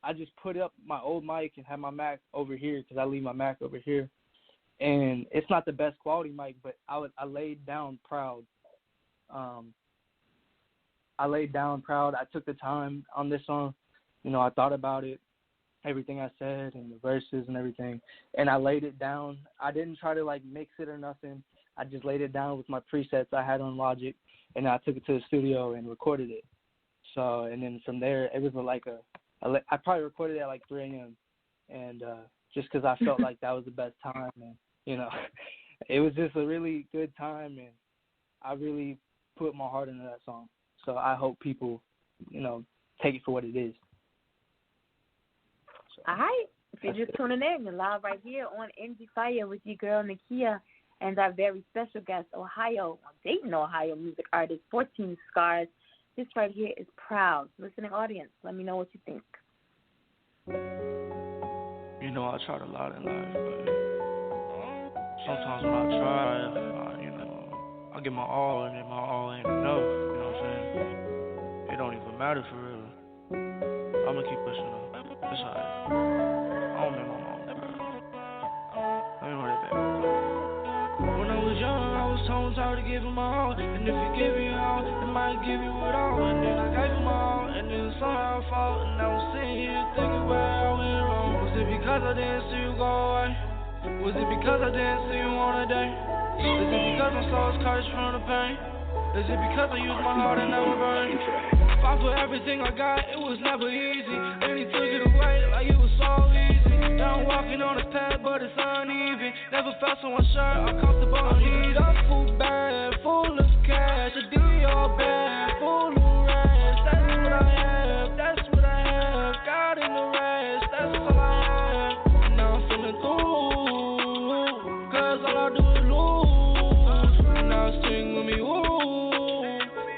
I just put up my old mic and have my Mac over here because I leave my Mac over here. And it's not the best quality mic, but I laid down proud. I laid down proud. I took the time on this song. You know, I thought about it, everything I said and the verses and everything, and I laid it down. I didn't try to, like, mix it or nothing. I just laid it down with my presets I had on Logic, and I took it to the studio and recorded it. So, and then from there, it was like I probably recorded it at like 3 a.m. And just because I felt like that was the best time. And, you know, it was just a really good time, and I really put my heart into that song. So I hope people, you know, take it for what it is. So, all right. If you're just tuning in, you're live right here on Endie Fiya with your girl, Nakia, and our very special guest, Dayton, Ohio music artist, 14scarz. This right here is Proud. Listening audience, let me know what you think. You know, I tried a lot in life, but sometimes when I try, you know, I give my all, and then my all ain't enough. You know what I'm saying? It don't even matter for real. I'ma keep pushing up. It's alright. I don't make my mom proud. Let me run it back. When I was young, I was told how to give him all. And if you give me all, I might give you it all. And then I gave him all, and then somehow I fought. And I was sitting here thinking where I went wrong. Was it because I didn't see you go away? Was it because I didn't see you on a day? Is it because my soul's cursed from the pain? Is it because I used my heart and never burned? Fought for everything I got, it was never easy. Then he took it away like it was so easy. Now I'm walking on a path, but it's uneven. Never felt so unsure, I'm comfortable. I need a full bag, full of cash. A Dior bag, full of rest. That's what I have, that's what I have. God in the rest, that's all I have. Now I'm feeling through, cause all I do is lose. And now sing with me, ooh.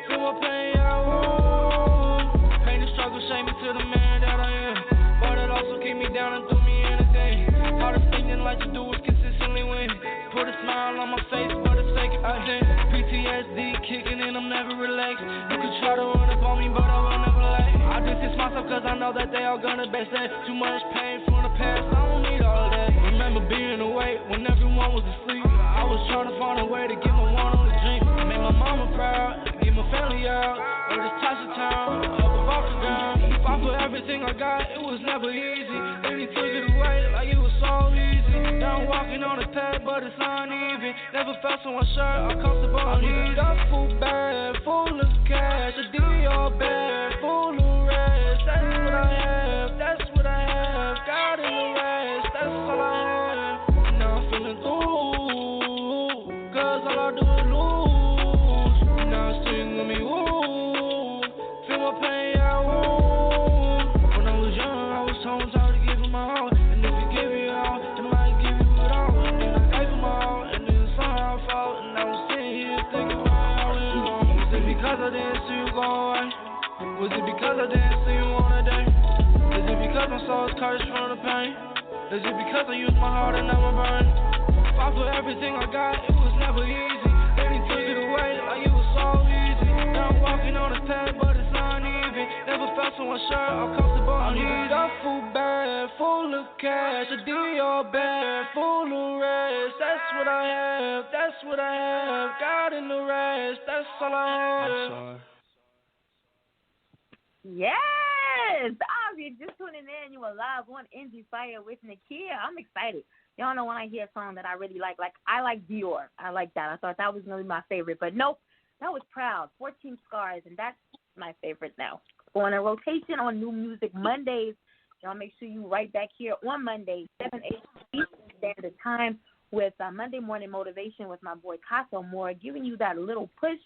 Feel my pain, yeah, ooh. Pain and struggle shame me to the man that I am. But it also keep me down and threw me in a day. All the thinking like you do is consistently win. Put a smile on my face for the sake of pretend. PTSD kicking in, I'm never relaxed. You can try to run up on me, but I will never lay. I distance myself cause I know that they all gonna best that. Too much pain from the past, I don't need all that. Remember being awake when everyone was asleep. I was trying to find a way to get my one on the dream. Make my mama proud, get my family out. Or just touch the town, up above the ground. Fought for everything I got, it was never easy. Then he took it away like it was so easy. Now I'm walking on a path, but it's uneven. Never felt so unsure, I'm comfortable. I need a full bag, full of cash. A Dior bag, full of rest. That's what I have, that's what I have. God in the rest, that's all I have. Now I'm feeling through, cause all I do is lose. Now sing with me, ooh. Feel my pain, yeah, ooh. When I was young, I was told how to give him my all. And if you give me all, I might give you it all. And then I gave him all, and then somehow I fought. And I was sitting here thinking where I went wrong. Was it because I didn't see you go away? Was it because I didn't see you on a day? Is it because my soul's cursed from the pain? Is it because I used my heart and never burned? Fought for everything I got, it was never easy. Then he took it away like it was so easy. Now I'm walking on a path, but it's uneven. Never felt so unsure, I'm comfortable. I need a full bag, full of cash. A Dior bag, full of rest. That's what I have, that's what I have. God in the rest, that's all I have. I'm sorry. Yes! Oh, if you're just tuning in, you are live on Endie Fiya with Nakia. I'm excited. Y'all know when I hear a song that I really like I like Dior. I like that. I thought that was going to be my favorite. But nope, that was Proud, 14scarz, and that's my favorite now. On a rotation on New Music Mondays. Y'all make sure you right back here on Monday, 7, 8 Eastern Standard Time with Monday Morning Motivation with my boy Casso Moore, giving you that little push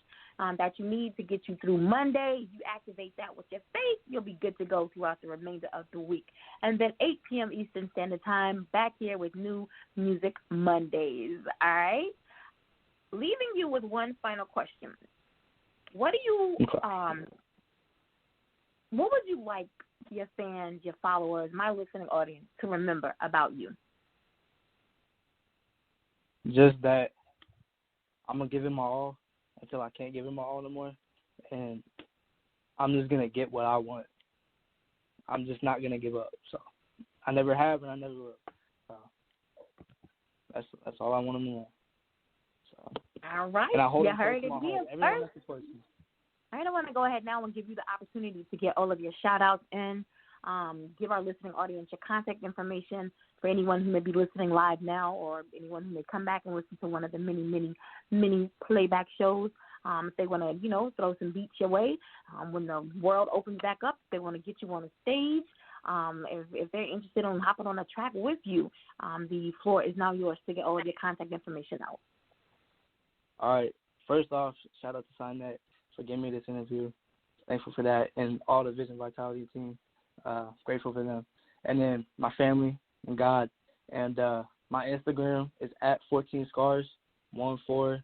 that you need to get you through Monday. You activate that with your faith, you'll be good to go throughout the remainder of the week. And then 8 p.m. Eastern Standard Time, back here with New Music Mondays. All right? Leaving you with one final question. What do you, what would you like your fans, your followers, my listening audience to remember about you? Just that I'm going to give it my all until I can't give it my all no more. And I'm just going to get what I want. I'm just not going to give up. So I never have and I never will. So That's all I want them to know. So. All right. And I hold you them heard close it to my here heart. Everyone first. that supports me. All right, I want to go ahead now and give you the opportunity to get all of your shout-outs in. Give our listening audience your contact information for anyone who may be listening live now or anyone who may come back and listen to one of the many playback shows. If they want to, throw some beats your way, when the world opens back up, if they want to get you on a stage, if they're interested in hopping on a track with you, the floor is now yours to get all of your contact information out. All right. First off, shout out to Sinet for giving me this interview. Thankful for that, and all the Vision Vitality team. Grateful for them. And then my family and God. And my Instagram is at 14scarz, 14scarz,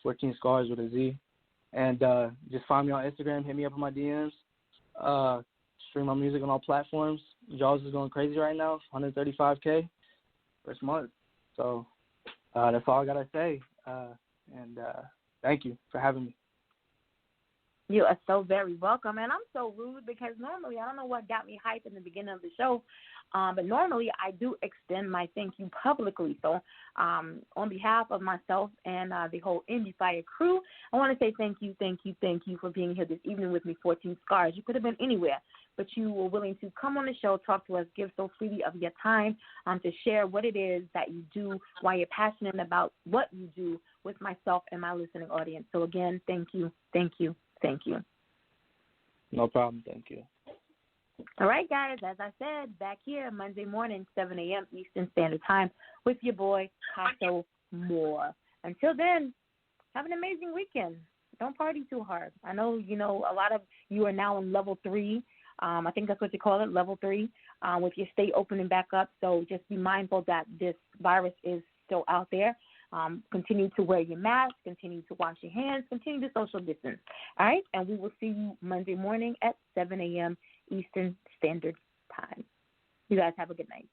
14scarz with a Z. And just find me on Instagram, hit me up on my DMs, stream my music on all platforms. Jaws is going crazy right now, 135K first month. So that's all I got to say. And thank you for having me. You are so very welcome, and I'm so rude because normally, I don't know what got me hyped in the beginning of the show, but normally I do extend my thank you publicly. So on behalf of myself and the whole Endie Fiya crew, I want to say thank you for being here this evening with me, 14scarz. You could have been anywhere, but you were willing to come on the show, talk to us, give so freely of your time to share what it is that you do, why you're passionate about what you do with myself and my listening audience. So again, thank you. No problem. Thank you. All right, guys. As I said, back here Monday morning, 7 a.m. Eastern Standard Time with your boy, Casso Moore. Until then, have an amazing weekend. Don't party too hard. I know, a lot of you are now in level 3. I think that's what you call it, level 3, with your state opening back up. So just be mindful that this virus is still out there. Continue to wear your mask, continue to wash your hands, continue to social distance. All right? And we will see you Monday morning at 7 a.m. Eastern Standard Time. You guys have a good night.